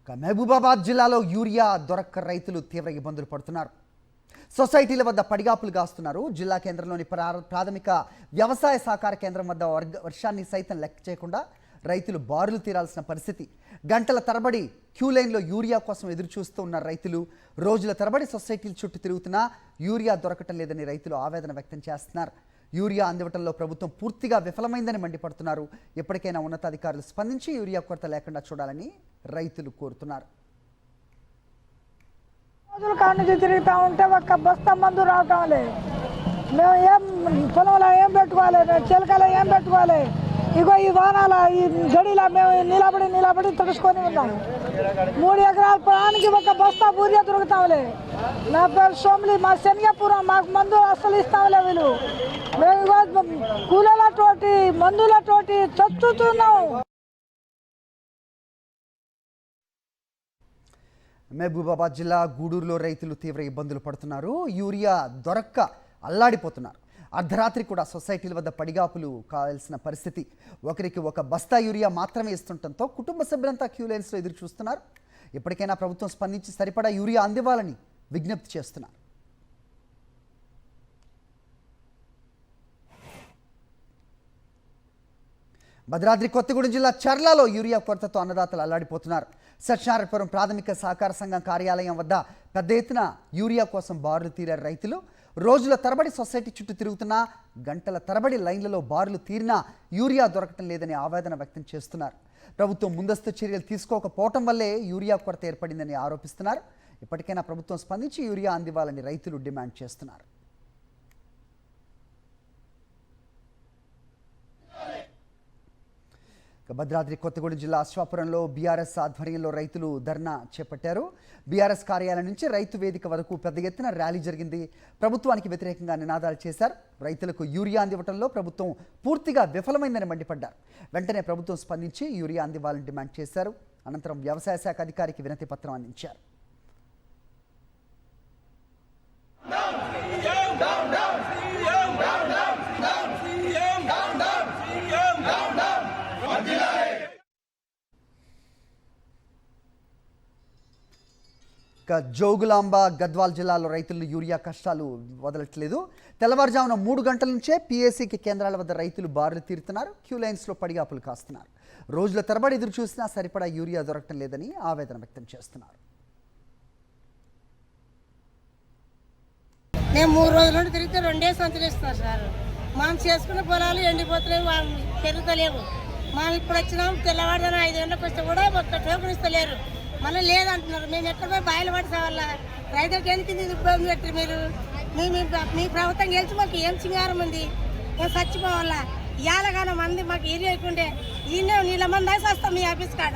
మహబూబాబాద్ జిల్లాలో యూరియా దొరక్క రైతులు తీవ్ర ఇబ్బందులు పడుతున్నారు. సొసైటీల వద్ద పడిగాపులు కాస్తున్నారు. జిల్లా కేంద్రంలోని ప్రాథమిక వ్యవసాయ సహకార కేంద్రం వద్ద వర్షాన్ని సైతం లెక్క చేయకుండా రైతులు బారులు తీరాల్సిన పరిస్థితి. గంటల తరబడి క్యూ లైన్లో యూరియా కోసం ఎదురు చూస్తూ ఉన్న రైతులు రోజుల తరబడి సొసైటీల చుట్టూ తిరుగుతున్నా యూరియా దొరకటం లేదని రైతులు ఆవేదన వ్యక్తం చేస్తున్నారు. యూరియా అందివ్వడంలో ప్రభుత్వం పూర్తిగా విఫలమైందని మండిపడుతున్నారు. ఎప్పటికైనా ఉన్నతాధికారులు స్పందించి యూరియా కొరత లేకుండా చూడాలని రైతులు కోరుతున్నారు. రోజుల కాడ నుంచి తిరుగుతూ ఉంటే ఒక్క బస్తా మందు రావటం లేదు. మేము ఏం పొలంలో ఏం పెట్టుకోవాలి, చిలకలో ఏం పెట్టుకోవాలి. ఇగో ఈ వానాల ఈ గడిలో మేము నిలబడి తడుచుకొని ఉన్నాం. 3 ఎకరాల పొలానికి ఒక బస్తా యూరియా దొరుకుతాంలే. నా పేరు సోమ్లి, మా శనగపురం. మాకు మందు అసలు ఇస్తాంలే వీళ్ళు. మేము ఇగో కూలలతోటి మందులతోటి చచ్చుతున్నాం. మహబూబాబాద్ జిల్లా గూడూరులో రైతులు తీవ్ర ఇబ్బందులు పడుతున్నారు. యూరియా దొరక్క అల్లాడిపోతున్నారు. అర్ధరాత్రి కూడా సొసైటీల వద్ద పడిగాపులు కావాల్సిన పరిస్థితి. ఒకరికి ఒక బస్తా యూరియా మాత్రమే ఇస్తుండటంతో కుటుంబ సభ్యులంతా క్యూ లైన్స్లో ఎదురు చూస్తున్నారు. ఎప్పటికైనా ప్రభుత్వం స్పందించి సరిపడా యూరియా అందివ్వాలని విజ్ఞప్తి చేస్తున్నారు. భద్రాద్రి కొత్తగూడెం జిల్లా చర్లలో యూరియా కొరతతో అన్నదాతలు అల్లాడిపోతున్నారు. సత్యనారాయణపురం ప్రాథమిక సహకార సంఘం కార్యాలయం వద్ద పెద్ద ఎత్తున యూరియా కోసం బారులు తీరారు రైతులు. రోజుల తరబడి సొసైటీ చుట్టూ తిరుగుతున్నా, గంటల తరబడి లైన్లలో బారులు తీరినా యూరియా దొరకటం లేదని ఆవేదన వ్యక్తం చేస్తున్నారు. ప్రభుత్వం ముందస్తు చర్యలు తీసుకోకపోవటం వల్లే యూరియా కొరత ఏర్పడిందని ఆరోపిస్తున్నారు. ఇప్పటికైనా ప్రభుత్వం స్పందించి యూరియా అందివ్వాలని రైతులు డిమాండ్ చేస్తున్నారు. భద్రాద్రి కొత్తగూడెం జిల్లా అశ్వాపురంలో బీఆర్ఎస్ ఆధ్వర్యంలో రైతులు ధర్నా చేపట్టారు. బీఆర్ఎస్ కార్యాలయం నుంచి రైతు వేదిక వరకు పెద్ద ఎత్తున ర్యాలీ జరిగింది. ప్రభుత్వానికి వ్యతిరేకంగా నినాదాలు చేశారు. రైతులకు యూరియా అందివ్వడంలో ప్రభుత్వం పూర్తిగా విఫలమైందని మండిపడ్డారు. వెంటనే ప్రభుత్వం స్పందించి యూరియా అందివ్వాలని డిమాండ్ చేశారు. అనంతరం వ్యవసాయ శాఖ అధికారికి వినతి పత్రం అందించారు. జోగులాంబ గద్వాల్ జిల్లాలో రైతులు యూరియా కష్టాలు వదలట్లేదు. తెల్లవారుజామున 3 గంటల నుంచే పీఏసీకి కేంద్రాల వద్ద రైతులు బారులు తీరుతున్నారు. క్యూ లైన్స్లో పడిగాపులు కాస్తున్నారు. రోజుల తరబడి ఎదురు చూసినా సరిపడా యూరియా దొరకటం లేదని ఆవేదన వ్యక్తం చేస్తున్నారు. మేము 3 రోజుల నుండి తిరిగితే 2 సంచులు ఇస్తున్నారు సార్. మనం చేసుకున్న పొలాలు ఎండిపోతలేవు, పెరుగుతలేవు. మనం ఇప్పుడు వచ్చినాం, తెల్లవారుజామున 5 గంటలకు వస్తే కూడా ఒక్క టోకెన్ ఇస్తలేరు. మళ్ళీ లేదంటున్నారు. మేము ఎక్కడ పోయి బయలు పడితే రైతులకు ఎందుకు ఇబ్బంది పెట్టారు మీరు? మీ ప్రభుత్వం గెలిచి మాకు ఏం సింగారం ఉంది? మేము చచ్చిపోవాలా? ఇవాళగానే మంది మాకు ఏరియా అయిపోండే ఈయన నీళ్ళ మంది వేసి వస్తాం మీ ఆఫీస్ కాడ.